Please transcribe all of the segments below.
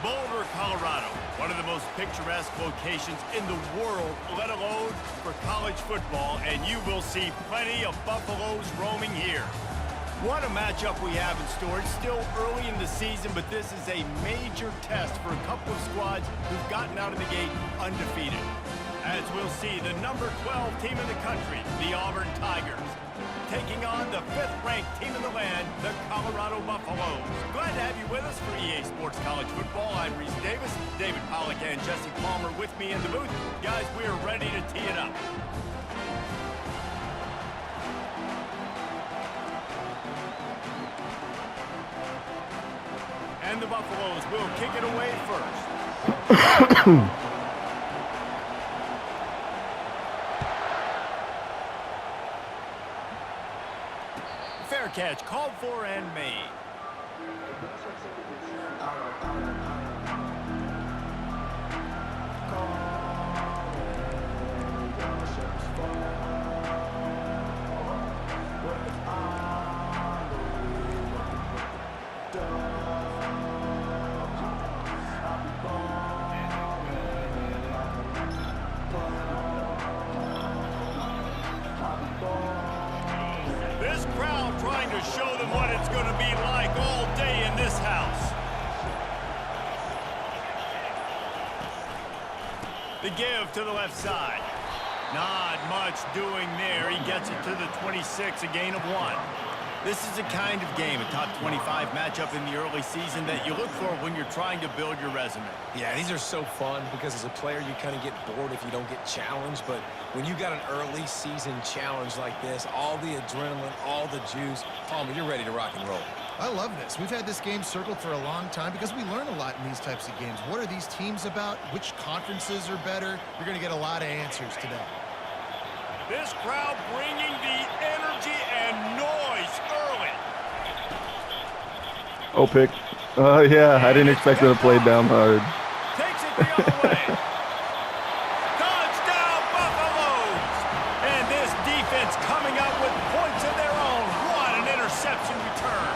Boulder, Colorado, one of the most picturesque locations in the world, let alone for college football, and you will see plenty of Buffaloes roaming here. What a matchup we have in store. It's still early in the season, but this is a major test for a couple of squads who've gotten out of the gate undefeated. As we'll see, the number 12 team in the country, the Auburn Tigers, taking on the 5th-ranked team in the land, the Colorado Buffaloes. Glad to have you with us for EA Sports College Football. I'm Reese Davis, David Pollack and Jesse Palmer with me in the booth. Guys, we are ready to tee it up. And the Buffaloes will kick it away first. Fair catch, called for and made. This crowd trying to show them what it's going to be like all day in this house. The give to the left side. Not much doing there. He gets it to the 26, a gain of 1. This is the kind of game, a top 25 matchup in the early season that you look for when you're trying to build your resume. Yeah, these are so fun because as a player, you kind of get bored if you don't get challenged. But when you got an early season challenge like this, all the adrenaline, all the juice, Palmer, you're ready to rock and roll. I love this. We've had this game circled for a long time because we learn a lot in these types of games. What are these teams about? Which conferences are better? You're going to get a lot of answers today. This crowd bringing the energy and noise early. Oh, pick. Yeah, I didn't expect her to play down hard. Takes it the other way. Touchdown, Buffaloes! And this defense coming up with points of their own. What an interception return.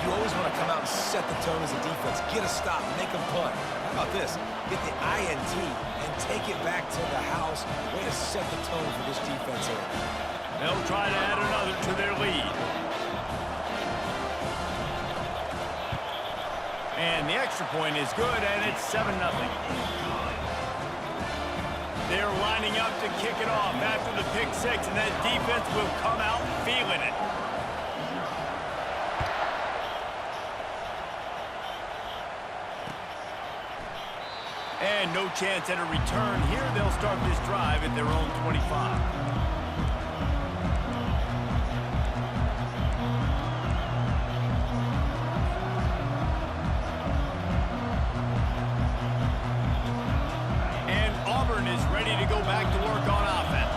You always want to come out and set the tone as a defense. Get a stop, make them punt. How about this? Get the INT and take it back to the house. Way to set the tone for this defense here. They'll try to add another to their lead. And the extra point is good, and it's 7-0. They're lining up to kick it off after the pick 6, and that defense will come out feeling it. And no chance at a return here. They'll start this drive at their own 25. Is ready to go back to work on offense.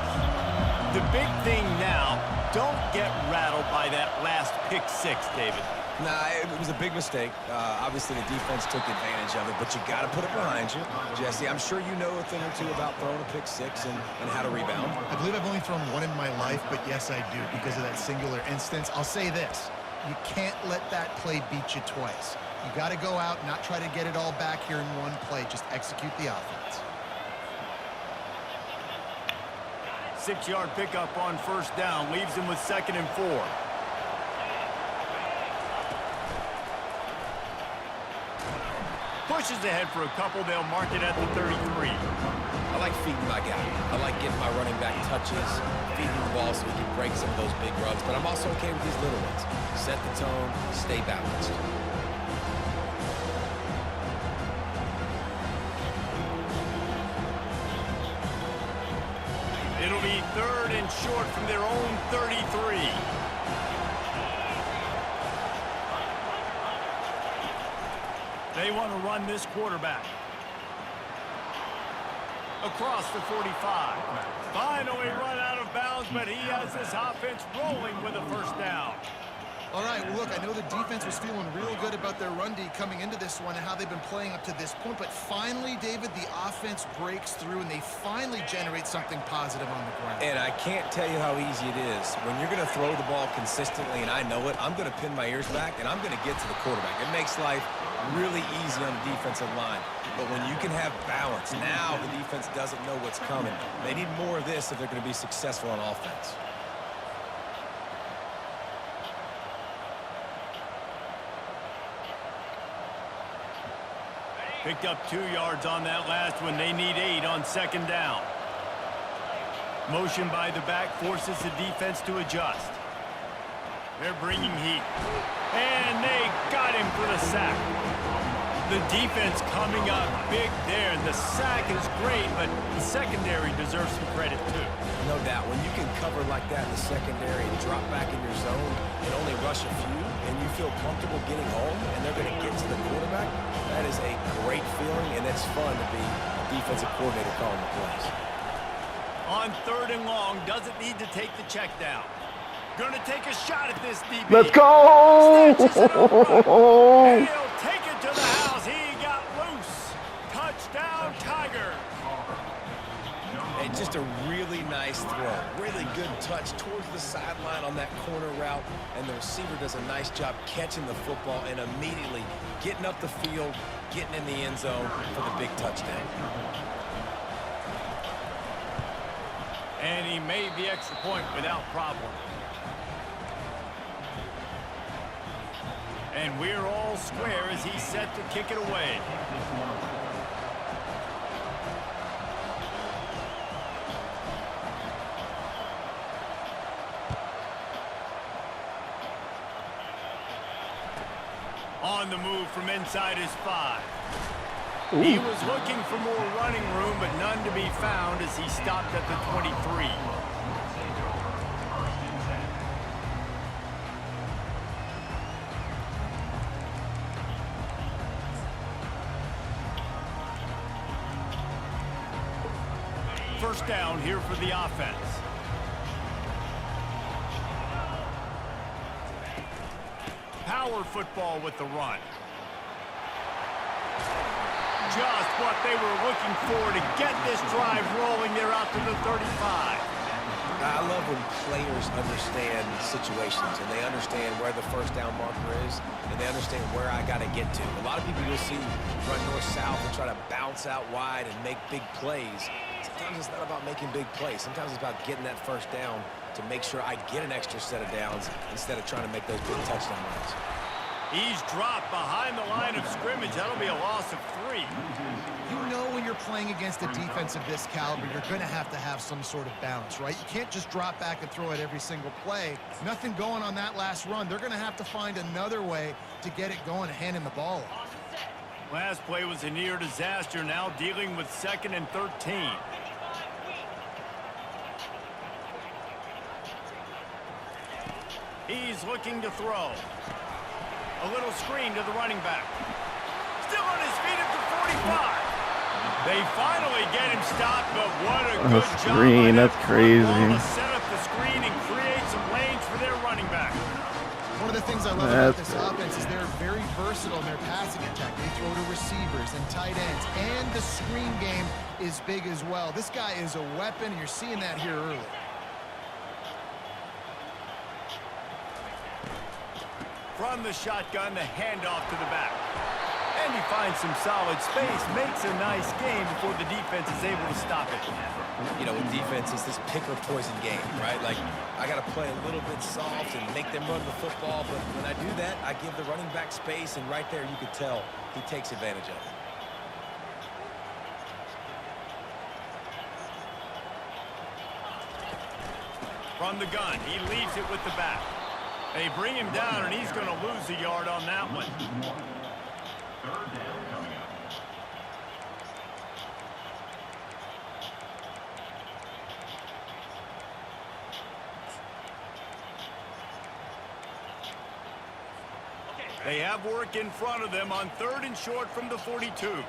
The big thing now, don't get rattled by that last pick 6, David. Nah, it was a big mistake. Obviously, the defense took advantage of it, but you got to put it behind you. Jesse, I'm sure you know a thing or two about throwing a pick 6 and how to rebound. I believe I've only thrown one in my life, but yes, I do because of that singular instance. I'll say this. You can't let that play beat you twice. You got to go out, not try to get it all back here in one play. Just execute the offense. 6-yard pickup on first down. Leaves him with 2nd and 4. Pushes ahead for a couple. They'll mark it at the 33. I like feeding my guy. I like getting my running back touches, feeding the ball so he can break some of those big runs. But I'm also okay with these little ones. Set the tone, stay balanced. It'll be 3rd and short from their own 33. They want to run this quarterback. Across the 45. Finally run out of bounds, but he has this offense rolling with a first down. All right, well, look, I know the defense was feeling real good about their run D coming into this one and how they've been playing up to this point, but finally, David, the offense breaks through and they finally generate something positive on the ground. And I can't tell you how easy it is. When you're going to throw the ball consistently, and I know it, I'm going to pin my ears back, and I'm going to get to the quarterback. It makes life really easy on the defensive line. But when you can have balance, now the defense doesn't know what's coming. They need more of this if they're going to be successful on offense. Picked up 2 yards on that last one. They need 8 on second down. Motion by the back forces the defense to adjust. They're bringing heat. And they got him for the sack. The defense coming up big there. The sack is great, but the secondary deserves some credit too. No doubt. When you can cover like that in the secondary and drop back in your zone and only rush a few, and you feel comfortable getting home, and they're going to get to the quarterback, that is a great feeling, and it's fun to be a defensive coordinator calling the plays. On 3rd and long, doesn't need to take the check down. Gonna take a shot at this DB. Let's go! Snatches it up front. And he'll take it to the house. He got loose. Touchdown, Tiger. And just a really nice throw. Really good touch towards the sideline on that corner route. And the receiver does a nice job catching the football and immediately getting up the field, getting in the end zone for the big touchdown. And he made the extra point without problem. And we're all square as he's set to kick it away. On the move from inside his 5. Ooh. He was looking for more running room, but none to be found as he stopped at the 23. First down here for the offense. Power football with the run. Just what they were looking for to get this drive rolling. They're out to the 35. I love when players understand situations and they understand where the first down marker is and they understand where I got to get to. A lot of people you'll see run north-south and try to bounce out wide and make big plays. Sometimes it's not about making big plays. Sometimes it's about getting that first down to make sure I get an extra set of downs instead of trying to make those big touchdown runs. He's dropped behind the line of scrimmage. That'll be a loss of 3. You know when you're playing against a defense of this caliber, you're going to have some sort of balance, right? You can't just drop back and throw it every single play. Nothing going on that last run. They're going to have to find another way to get it going and handing the ball off. Last play was a near disaster. Now dealing with 2nd and 13. He's looking to throw. A little screen to the running back. Still on his feet at the 45. They finally get him stopped, but what a good screen. job. That's crazy. To set up the screen and create some lanes for their running back. One of the things I love about this offense is they're very versatile in their passing attack. They throw to receivers and tight ends, and the screen game is big as well. This guy is a weapon, and you're seeing that here early. From the shotgun, the handoff to the back. And he finds some solid space, makes a nice game before the defense is able to stop it. You know, with defense, it's this pick or poison game, right? Like, I got to play a little bit soft and make them run the football, but when I do that, I give the running back space, and right there you could tell he takes advantage of it. From the gun, he leaves it with the back. They bring him down, and he's going to lose a yard on that one. They have work in front of them on 3rd and short from the 42.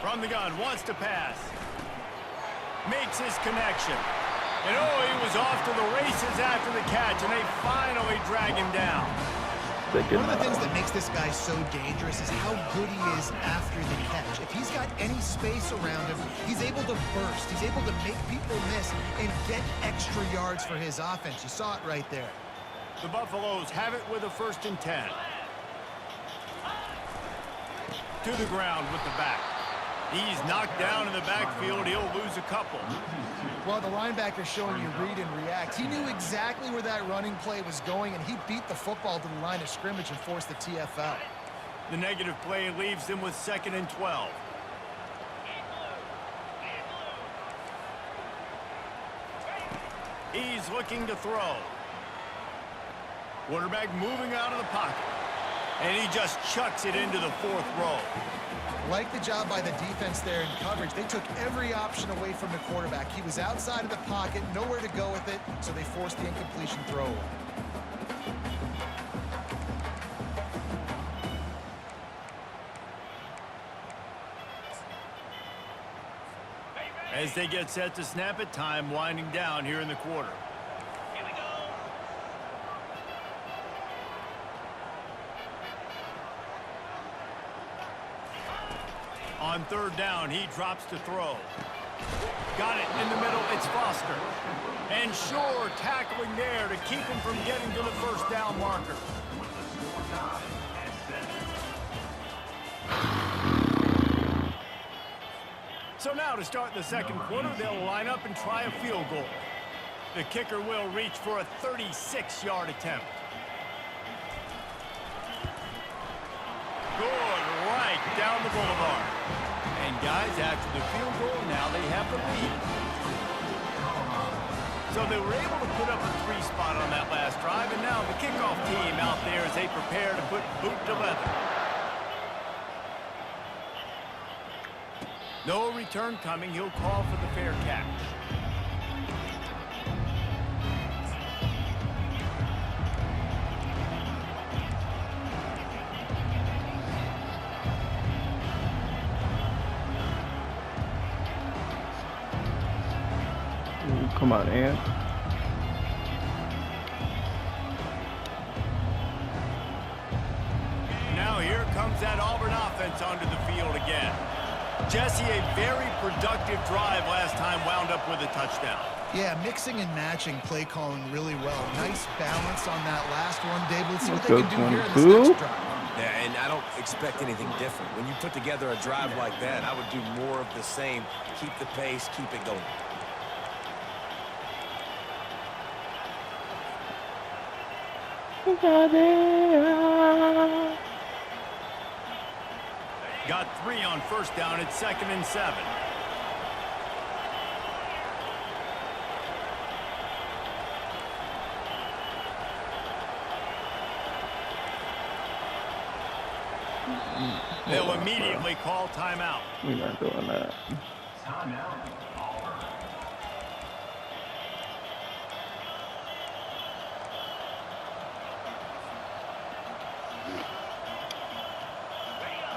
From the gun, wants to pass. Makes his connection. And oh, he was off to the races after the catch, and they finally drag him down. One of the things that makes this guy so dangerous is how good he is after the catch. If he's got any space around him, he's able to burst. He's able to make people miss and get extra yards for his offense. You saw it right there. The Buffaloes have it with a 1st and 10. To the ground with the back. He's knocked down in the backfield. He'll lose a couple. Well, the linebacker's showing you read and react. He knew exactly where that running play was going, and he beat the football to the line of scrimmage and forced the TFL. The negative play leaves them with 2nd and 12. He's looking to throw. Quarterback moving out of the pocket. And he just chucks it into the 4th row. Like the job by the defense there in coverage. They took every option away from the quarterback. He was outside of the pocket, nowhere to go with it, so they forced the incompletion throw away. As they get set to snap it, time winding down here in the quarter. On 3rd down, he drops to throw. Got it in the middle. It's Foster. And Shore tackling there to keep him from getting to the 1st down marker. So now to start the 2nd quarter, they'll line up and try a field goal. The kicker will reach for a 36-yard attempt. Good, right down the boulevard. And guys, after the field goal, now they have the lead. So they were able to put up a 3 spot on that last drive, and now the kickoff team out there as they prepare to put boot to leather. No return coming. He'll call for the fair catch. Come on, Ant. Now here comes that Auburn offense onto the field again. Jesse, a very productive drive last time, wound up with a touchdown. Yeah, mixing and matching play calling really well. Nice balance on that last one, Dave. Let's see what they can do here in this next drive. Yeah, and I don't expect anything different. When you put together a drive like that, I would do more of the same. Keep the pace, keep it going. Got 3 on 1st down. It's 2nd and 7. They'll immediately call timeout. We're not doing that. Timeout.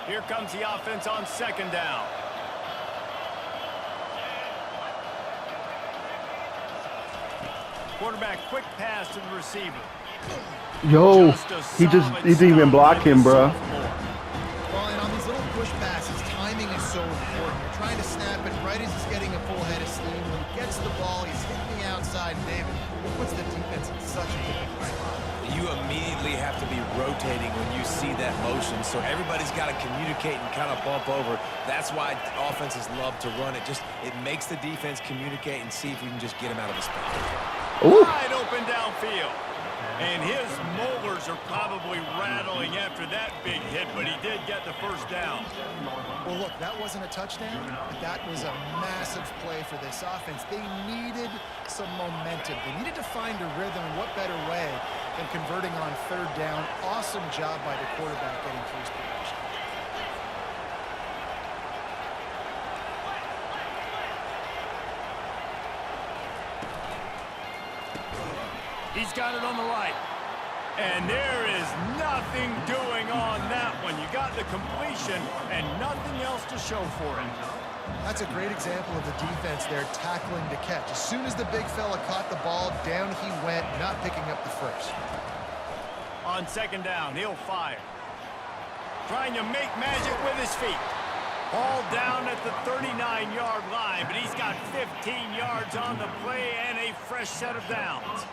Here comes the offense on 2nd down. Quarterback, quick pass to the receiver. Yo, he didn't even block him, bro. Well, and on these little push passes, timing is so important. You're trying to snap it right as he's getting a full head of steam. When he gets the ball, he's hitting the outside, David. It puts the defense in such a different spot. You immediately have to be rotating when you see that motion, so everybody's got to communicate and kind of bump over. That's why offenses love to run it. It makes the defense communicate and see if we can just get him out of his spot. Wide open downfield. And his molars are probably rattling after that big hit, but he did get the 1st down. Well, look, that wasn't a touchdown, but that was a massive play for this offense. They needed some momentum. They needed to find a rhythm, and what better way than converting on 3rd down. Awesome job by the quarterback getting to his position. He's got it on the right. And there is nothing doing on that one. You got the completion and nothing else to show for it. That's a great example of the defense there tackling to catch. As soon as the big fella caught the ball, down he went, not picking up the first. On second down, he'll fire. Trying to make magic with his feet. Ball down at the 39-yard line, but he's got 15 yards on the play and a fresh set of downs.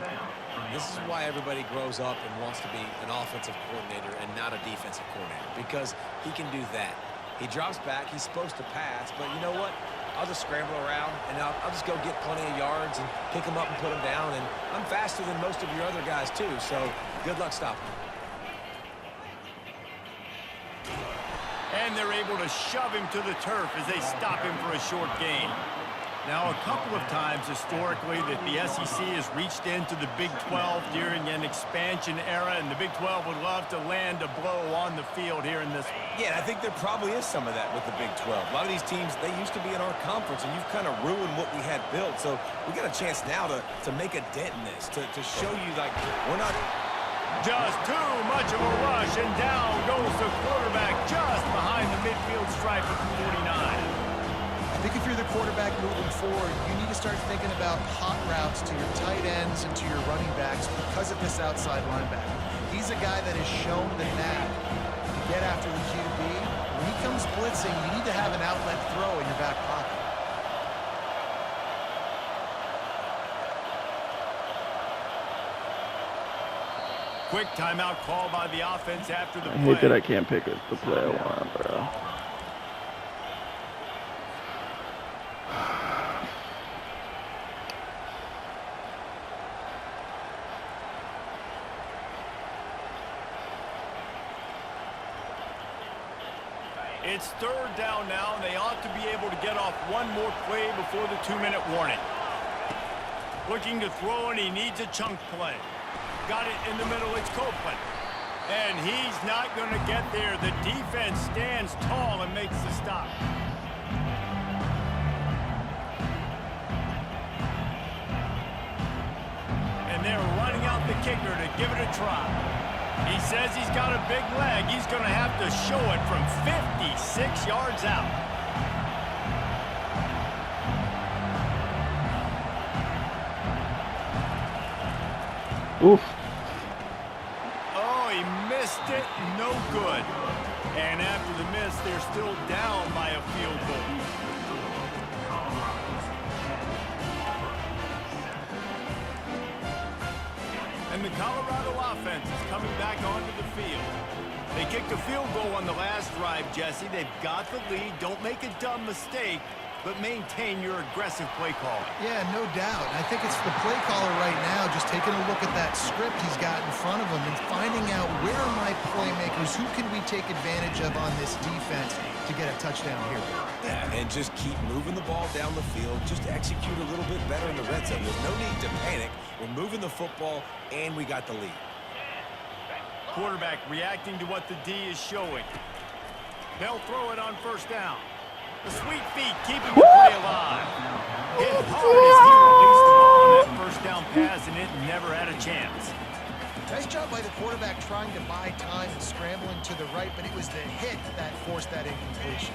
This is why everybody grows up and wants to be an offensive coordinator and not a defensive coordinator, because he can do that. He drops back, he's supposed to pass, but you know what? I'll just scramble around, and I'll just go get plenty of yards and pick them up and put them down, and I'm faster than most of your other guys too, so good luck stopping me. And they're able to shove him to the turf as they stop him for a short gain. Now, a couple of times historically that the SEC has reached into the Big 12 during an expansion era, and the Big 12 would love to land a blow on the field here in this one. Yeah, I think there probably is some of that with the Big 12. A lot of these teams, they used to be in our conference, and you've kind of ruined what we had built. So we got a chance now to make a dent in this, to show you, like, we're not... Just too much of a rush, and down goes the quarterback just behind the midfield stripe at the 49. I think if you're the quarterback moving forward, you need to start thinking about hot routes to your tight ends and to your running backs because of this outside linebacker. He's a guy that has shown the knack to get after the QB. When he comes blitzing, you need to have an outlet throw in your back pocket. Quick timeout call by the offense after the I play. hate that I can't pick the play I want, bro. It's third down now, and they ought to be able to get off one more play before the 2-minute warning. Looking to throw, and he needs a chunk play. Got it in the middle, it's Copeland. And he's not going to get there. The defense stands tall and makes the stop. And they're running out the kicker to give it a try. He says he's got a big leg. He's going to have to show it from 56 yards out. Oof. Oh, he missed it. No good. And after the miss, they're still down by a field goal. And the Colorado offense is coming back onto the field. They kicked a field goal on the last drive, Jesse. They've got the lead. Don't make a dumb mistake, but maintain your aggressive play calling. Yeah, no doubt. I think it's the play caller right now just taking a look at that script he's got in front of him and finding out where are my playmakers, who can we take advantage of on this defense to get a touchdown here. Yeah, and just keep moving the ball down the field. Just execute a little bit better in the red zone. There's no need to panic. We're moving the football, and we got the lead. Quarterback reacting to what the D is showing. They'll throw it on first down. The sweet feet keeping the play alive. Hit hard as he released the ball on that first down pass, and it never had a chance. Nice job by the quarterback trying to buy time and scrambling to the right, but it was the hit that forced that incompletion.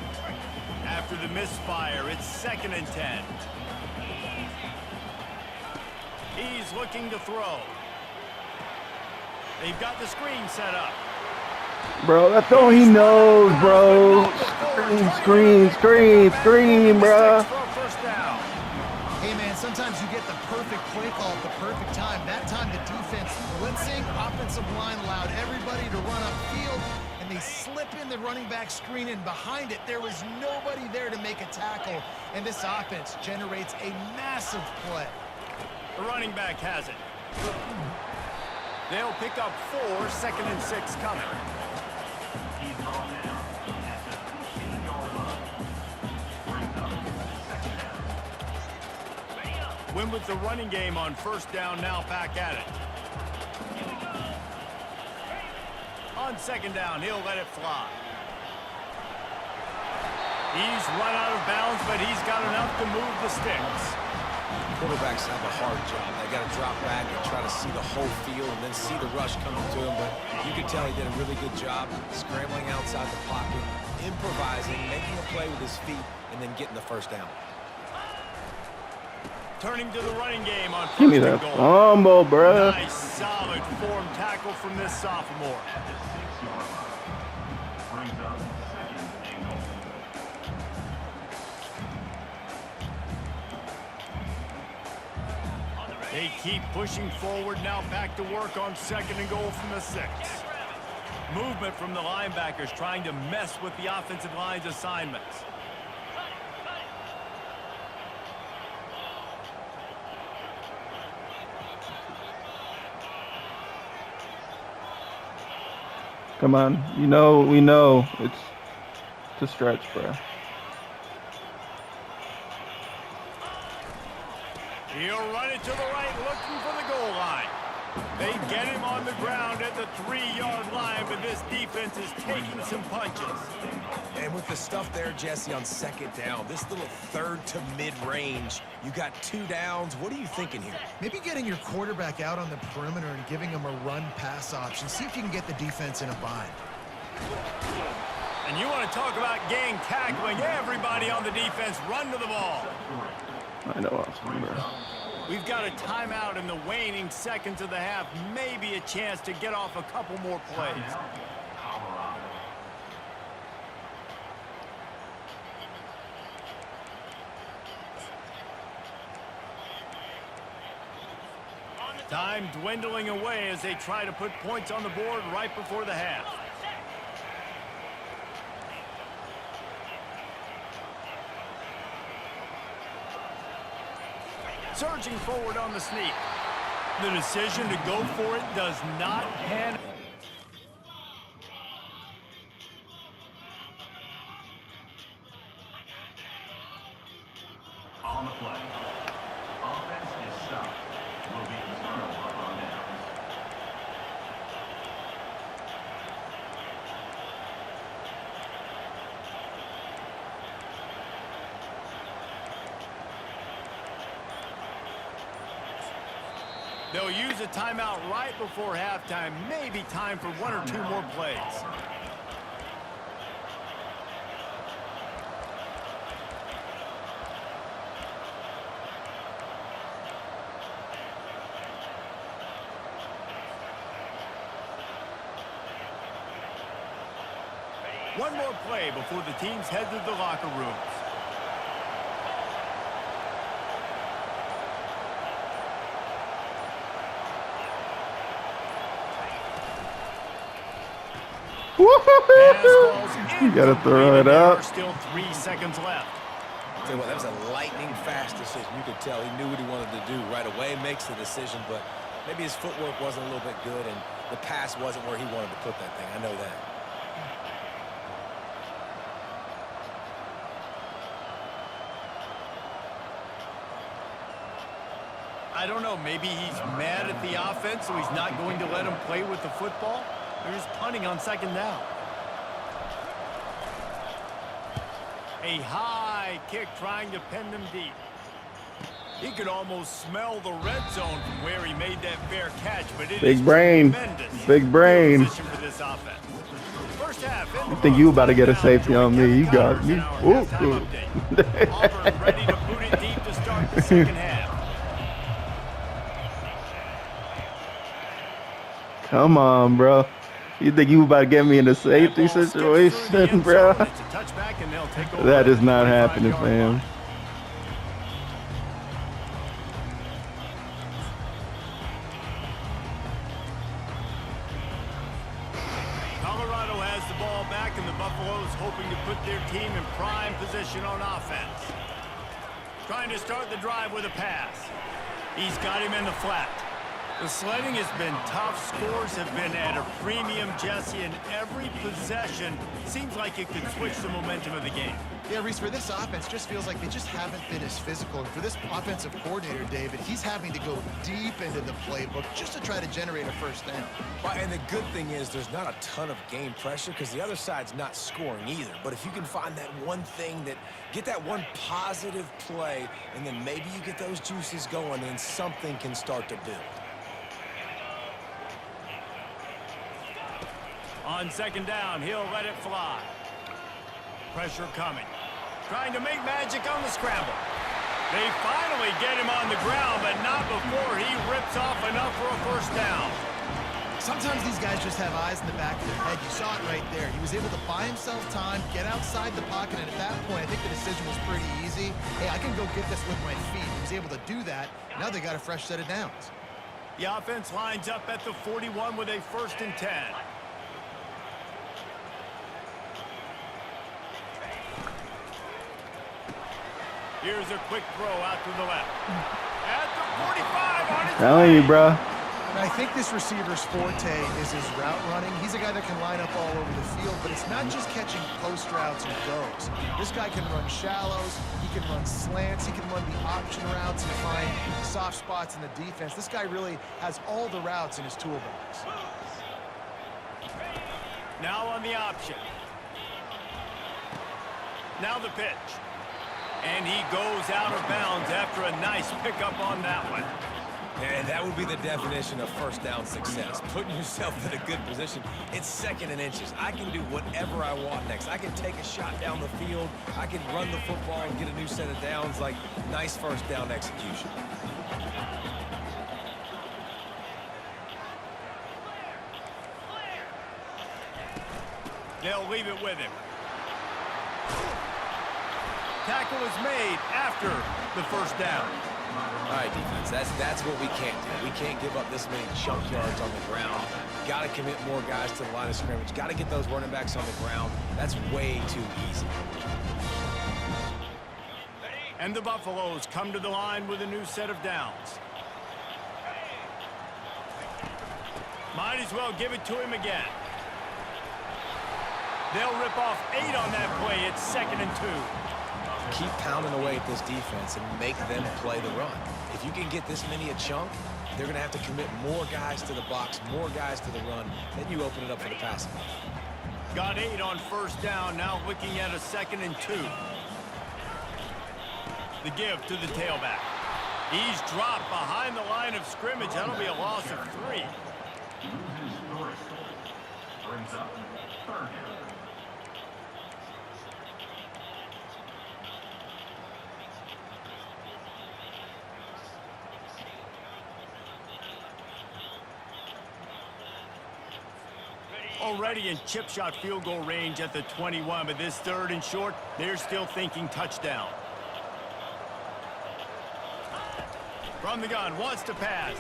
After the misfire, it's 2nd and 10. He's looking to throw. They've got the screen set up. Bro, that's all he knows, bro. Screen, bro. Hey, man, sometimes you get the perfect play call at the perfect time. That time the defense blitzing, offensive line allowed everybody to run upfield, and they slip in the running back screen, and behind it, there was nobody there to make a tackle, and this offense generates a massive play. The running back has it. They'll pick up 4, 2nd and 6 coming. Win with the running game on first down, now back at it. On second down, he'll let it fly. He's run out of bounds, but he's got enough to move the sticks. Quarterbacks have a hard job. They got to drop back and try to see the whole field and then see the rush coming to him. But you can tell he did a really good job scrambling outside the pocket, improvising, making a play with his feet, and then getting the first down. Turning to the running game on Give me first that and goal. fumble, bruh. Nice, solid form tackle from this sophomore. They keep pushing forward, now back to work on second and goal from the 6. Movement from the linebackers trying to mess with the offensive line's assignments. Come on. You know, we know. It's a stretch, bro. He'll run it to the right, looking for the goal line. They get him on the ground at the 3-yard line, but this defense is taking some punches. And with the stuff there, Jesse, on second down, this little third to mid-range, you got 2 downs. What are you thinking here? Maybe getting your quarterback out on the perimeter and giving him a run-pass option. See if you can get the defense in a bind. And you want to talk about gang tackling. Everybody on the defense run to the ball. I know, awesome, bro. We've got a timeout in the waning seconds of the half. Maybe a chance to get off a couple more plays. Time dwindling away as they try to put points on the board right before the half. Surging forward on the sneak. The decision to go for it does not pan. On the play. Offense is stopped. Will be the turnover on downs. They'll use a timeout right before halftime. Maybe time for 1 or 2 more plays. One more play before the teams head to the locker rooms. You gotta throw it up. Still 3 seconds left. Tell you what, that was a lightning-fast decision. You could tell he knew what he wanted to do right away, makes the decision, but maybe his footwork wasn't a little bit good, and the pass wasn't where he wanted to put that thing. I know that. I don't know, maybe he's mad at the offense, so he's not going to let him play with the football. They're just punting on second down. A high kick trying to pin them deep. He could almost smell the red zone from where he made that fair catch, but it Big is brain. tremendous Big brain. position for this offense. First half, I think you about to get a safety on me. You got me. Ooh, ooh. Auburn ready to boot it deep to start the second half. Come on, bro. You think you about to get me in a safety situation, bro? That is not happening, fam. Colorado has the ball back, and the Buffaloes hoping to put their team in prime position on offense. Trying to start the drive with a pass. He's got him in the flat. The sledding has been tough. Scores have been at a premium, Jesse, and every possession seems like it could switch the momentum of the game. Yeah, Reese, for this offense, just feels like they just haven't been as physical. And for this offensive coordinator, David, he's having to go deep into the playbook just to try to generate a first down. Well, and the good thing is there's not a ton of game pressure because the other side's not scoring either. But if you can find that one thing get that one positive play, and then maybe you get those juices going, then something can start to build. On second down, he'll let it fly. Pressure coming. Trying to make magic on the scramble. They finally get him on the ground, but not before he rips off enough for a first down. Sometimes these guys just have eyes in the back of their head. You saw it right there. He was able to buy himself time, get outside the pocket, and at that point, I think the decision was pretty easy. Hey, I can go get this with my feet. He was able to do that. Now they got a fresh set of downs. The offense lines up at the 41 with a 1st and 10. Here's a quick throw out to the left. At the 45 on his Telling you, bro. And I think this receiver's forte is his route running. He's a guy that can line up all over the field, but it's not just catching post routes and goes. This guy can run shallows, he can run slants, he can run the option routes and find soft spots in the defense. This guy really has all the routes in his toolbox. Now on the option. Now the pitch. And he goes out of bounds after a nice pickup on that one. And that would be the definition of first down success. Putting yourself in a good position. It's 2nd and inches. I can do whatever I want next. I can take a shot down the field. I can run the football and get a new set of downs. Like, nice first down execution. They'll leave it with him. Tackle is made after the first down. All right, defense, that's what we can't do. We can't give up this many chunk yards on the ground. Got to commit more guys to the line of scrimmage. Got to get those running backs on the ground. That's way too easy. And the Buffaloes come to the line with a new set of downs. Might as well give it to him again. They'll rip off 8 on that play. It's 2nd and 2. Keep pounding away at this defense and make them play the run. If you can get this many a chunk, they're going to have to commit more guys to the box, more guys to the run. Then you open it up for the passing. Got 8 on first down, now looking at a 2nd and 2. The give to the tailback. He's dropped behind the line of scrimmage. That'll be a loss of 3. Loses first. Brings up 3rd down. Already in chip shot field goal range at the 21, but this 3rd and short, they're still thinking touchdown. From the gun, wants to pass.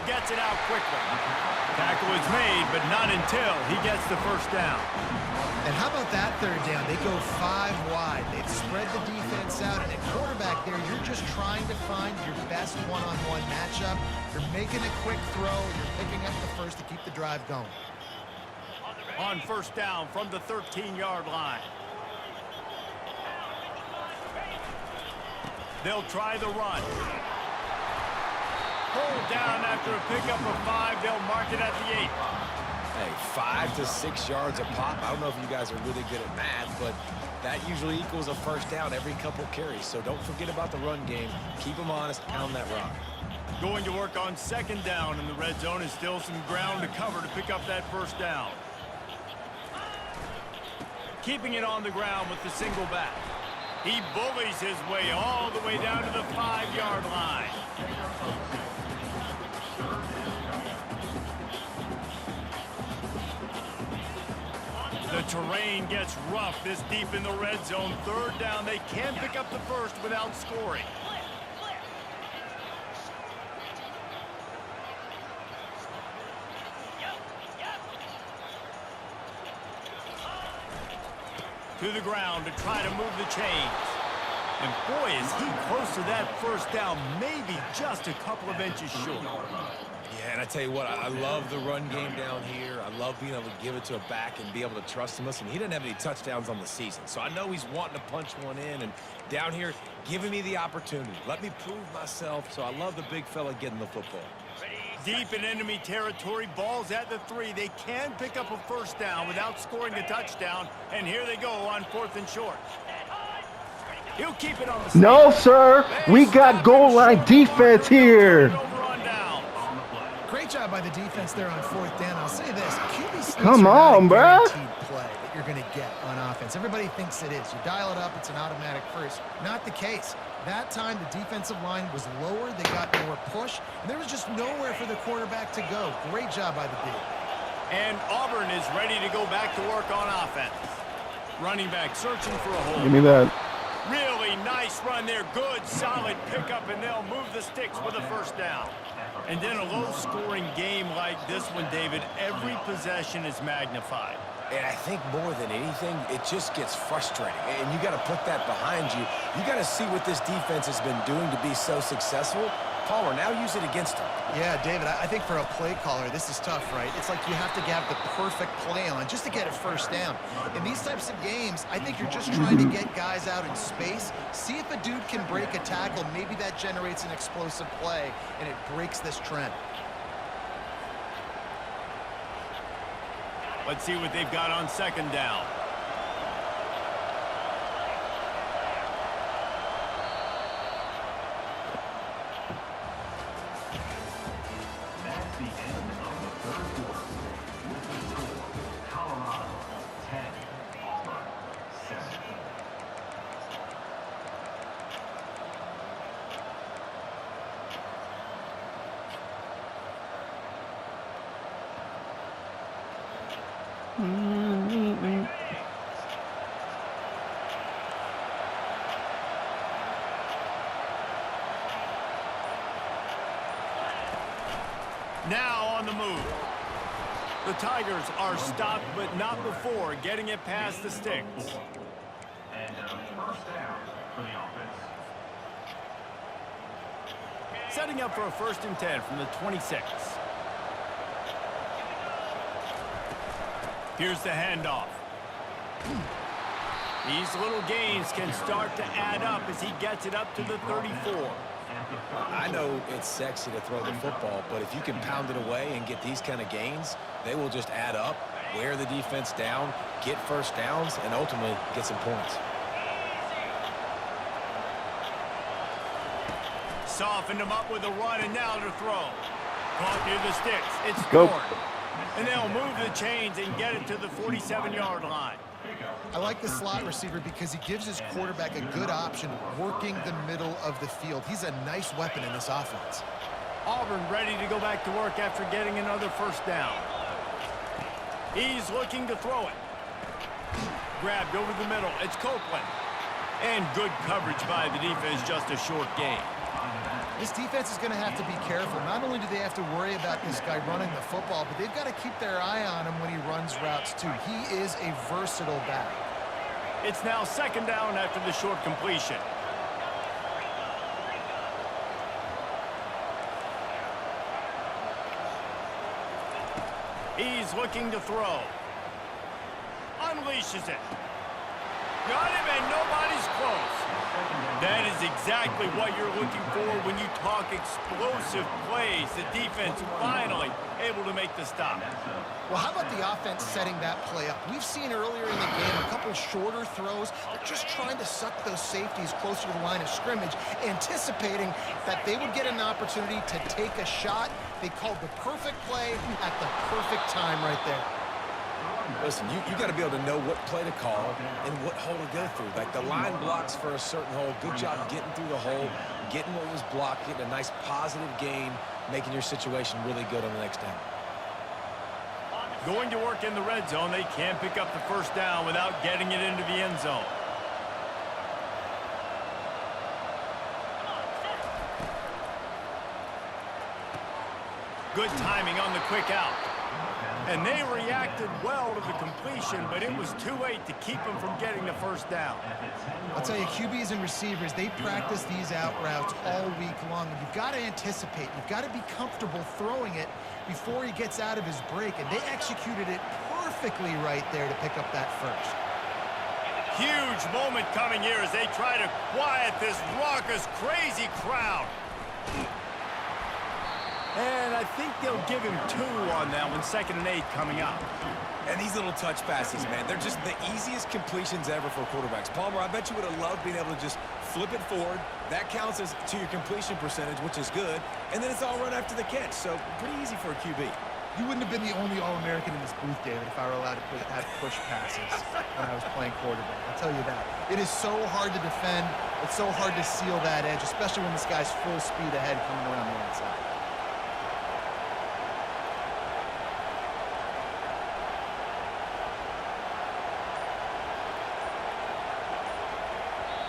Gets it out quickly. Tackle is made, but not until he gets the first down. And how about that 3rd down? They go 5 wide. They've spread the defense out, and at quarterback there, you're just trying to find your best one-on-one matchup. You're making a quick throw. You're picking up the first to keep the drive going. On first down from the 13-yard line. They'll try the run. Pulled down after a pickup of 5. They'll mark it at the 8. Hey, 5 to 6 yards a pop. I don't know if you guys are really good at math, but that usually equals a first down every couple carries. So don't forget about the run game. Keep them honest. Pound that rock. Going to work on second down in the red zone, is still some ground to cover to pick up that first down. Keeping it on the ground with the single back. He bullies his way all the way down to the 5-yard line. The terrain gets rough this deep in the red zone. 3rd down, they can pick up the first without scoring. To the ground to try to move the chains. And boy, is he close to that first down, maybe just a couple of inches short. Yeah, and I tell you what, I love the run game down here. I love being able to give it to a back and be able to trust him. Listen, he didn't have any touchdowns on the season, so I know he's wanting to punch one in. And down here, giving me the opportunity. Let me prove myself, so I love the big fella getting the football. Deep in enemy territory, ball's at the 3. They can pick up a first down without scoring a touchdown, and here they go on 4th and short. He'll keep it on the No, sir. We got goal line defense here. Great job by the defense there on 4th down. I'll say this. QB sneaks Come are on, not a bruh. guaranteed play that you're going to get on offense. Everybody thinks it is. You dial it up, it's an automatic first. Not the case. That time, the defensive line was lower. They got more push, and there was just nowhere for the quarterback to go. Great job by the D. And Auburn is ready to go back to work on offense. Running back searching for a hole. Give me that. Really nice run there. Good, solid pickup, and they'll move the sticks with a first down. And then a low-scoring game like this one, David, every possession is magnified. And I think more than anything, it just gets frustrating. And you got to put that behind you. You got to see what this defense has been doing to be so successful. Palmer, now use it against them. Yeah, David, I think for a play caller, this is tough, right? It's like you have to have the perfect play on just to get a first down. In these types of games, I think you're just trying to get guys out in space, see if a dude can break a tackle. Maybe that generates an explosive play, and it breaks this trend. Let's see what they've got on 2nd down. That's the end of the 3rd quarter. With the score, Colorado 10, Auburn 7. Now on the move. The Tigers are stopped, but not before getting it past the sticks. And a first down for the offense. Setting up for a 1st and 10 from the 26. Here's the handoff. These little gains can start to add up as he gets it up to the 34. I know it's sexy to throw the football, but if you can pound it away and get these kind of gains, they will just add up, wear the defense down, get first downs, and ultimately get some points. Softened him up with a run, and now to throw. Caught near the sticks. It's Go. scored. And they'll move the chains and get it to the 47-yard line. I like the slot receiver because he gives his quarterback a good option working the middle of the field. He's a nice weapon in this offense. Auburn ready to go back to work after getting another first down. He's looking to throw it. Grabbed over the middle. It's Copeland. And good coverage by the defense, just a short gain. This defense is going to have to be careful. Not only do they have to worry about this guy running the football, but they've got to keep their eye on him when he runs routes too. He is a versatile back. It's now 2nd down after the short completion. He's looking to throw. Unleashes it. Got him, and nobody's close. That is exactly what you're looking for when you talk explosive plays. The defense finally able to make the stop. Well, how about the offense setting that play up? We've seen earlier in the game a couple shorter throws. They're just trying to suck those safeties closer to the line of scrimmage, anticipating that they would get an opportunity to take a shot. They called the perfect play at the perfect time right there. Listen, you got to be able to know what play to call and what hole to go through. Like the line blocks for a certain hole. Good job getting through the hole, getting what was blocked, getting a nice positive gain, making your situation really good on the next down. Going to work in the red zone, they can't pick up the first down without getting it into the end zone. Good timing on the quick out. And they reacted well to the completion, but it was too late to keep them from getting the first down. I'll tell you, QBs and receivers, they practice these out routes all week long. And you've got to anticipate. You've got to be comfortable throwing it before he gets out of his break. And they executed it perfectly right there to pick up that first. Huge moment coming here as they try to quiet this raucous, crazy crowd. And I think they'll give him 2 on that one, 2nd and 8 coming up. And these little touch passes, man, they're just the easiest completions ever for quarterbacks. Palmer, I bet you would have loved being able to just flip it forward. That counts as to your completion percentage, which is good. And then it's all run after the catch, so pretty easy for a QB. You wouldn't have been the only All-American in this booth, David, if I were allowed to have push passes when I was playing quarterback. I'll tell you that. It is so hard to defend. It's so hard to seal that edge, especially when this guy's full speed ahead coming around the outside.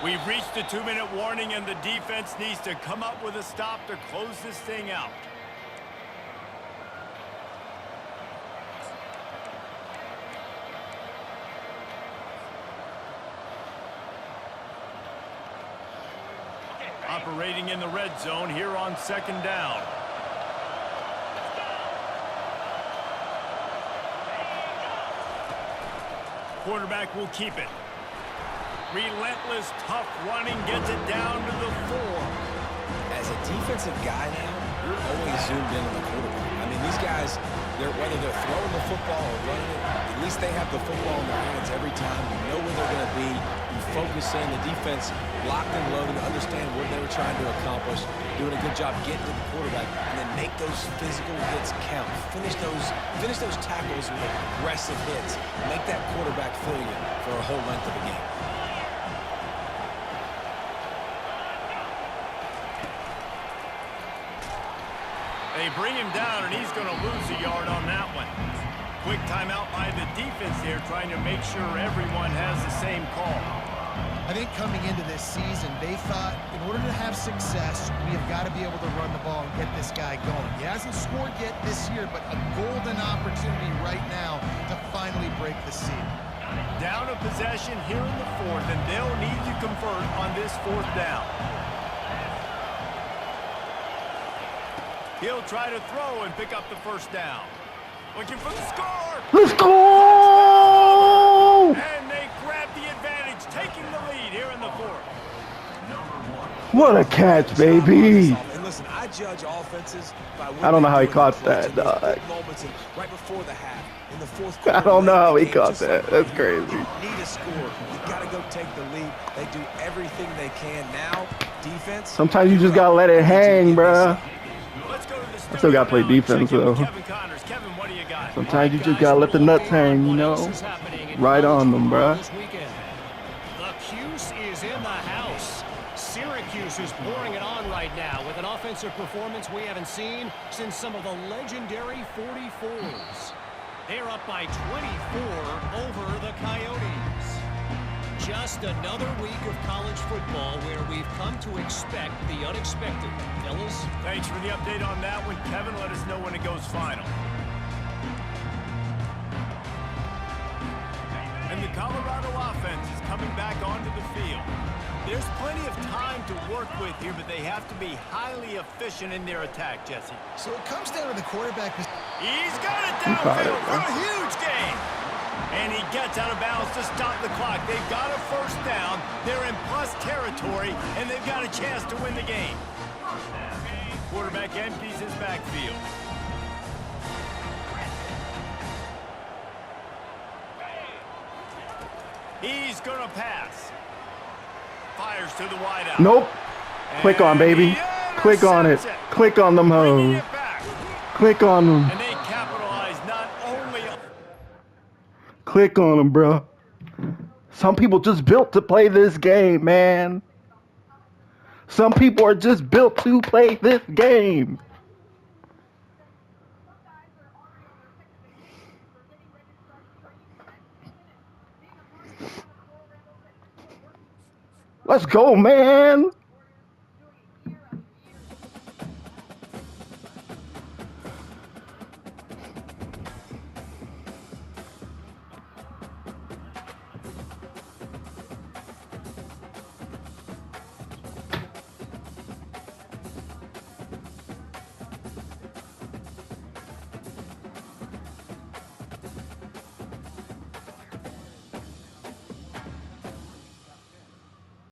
We've reached the 2-minute warning, and the defense needs to come up with a stop to close this thing out. Operating in the red zone here on 2nd down. Quarterback will keep it. Relentless, tough running gets it down to the 4. As a defensive guy now, you're always zoomed in on the quarterback. I mean, these guys, whether they're throwing the football or running it, at least they have the football in their hands every time. You know where they're going to be. You focus in. The defense locked and loaded to understand what they were trying to accomplish, doing a good job getting to the quarterback, and then make those physical hits count. Finish those tackles with aggressive hits. Make that quarterback feel you for a whole length of the game. They bring him down, and he's going to lose a yard on that one. Quick timeout by the defense there, trying to make sure everyone has the same call. I think coming into this season, they thought in order to have success, we have got to be able to run the ball and get this guy going. He hasn't scored yet this year, but a golden opportunity right now to finally break the seal. Down a possession here in the 4th, and they'll need to convert on this 4th down. He'll try to throw and pick up the 1st down. Looking for the score. Let's go! And they grab the advantage, taking the lead here in the 4th. What a catch, baby. And listen, I judge offenses by I don't know how he caught that, dog. Moments right before the half, in the 4th quarter. I don't know how he caught that. That's crazy. Need a score. You got to go take the lead. They do everything they can now. Defense. Sometimes you just got to let it hang, bruh. Let's go to the I still got to play defense, though. Kevin Connors. Kevin, what do you got? Sometimes you just got to let the nuts hang, you know? Right on them, bruh. The Cuse is in the house. Syracuse is pouring it on right now with an offensive performance we haven't seen since some of the legendary 44s. They're up by 24 over the Coyotes. Just another week of college football where we've come to expect the unexpected. Fellas? Thanks for the update on that one, Kevin. Let us know when it goes final. And the Colorado offense is coming back onto the field. There's plenty of time to work with here, but they have to be highly efficient in their attack, Jesse. So it comes down to the quarterback. He's got it caught it, downfield for bro. a huge gain. And he gets out of bounds to stop the clock. They've got a 1st down. They're in plus territory, and they've got a chance to win the game. Quarterback empties his backfield. He's going to pass. Fires to the wideout. Nope. Click on, baby. Click on it. Click on them Bringing hoes. it back. Click on them. And they capitalize not only on... Click on them, bro. Some people just built to play this game, man. Some people are just built to play this game. Let's go, man.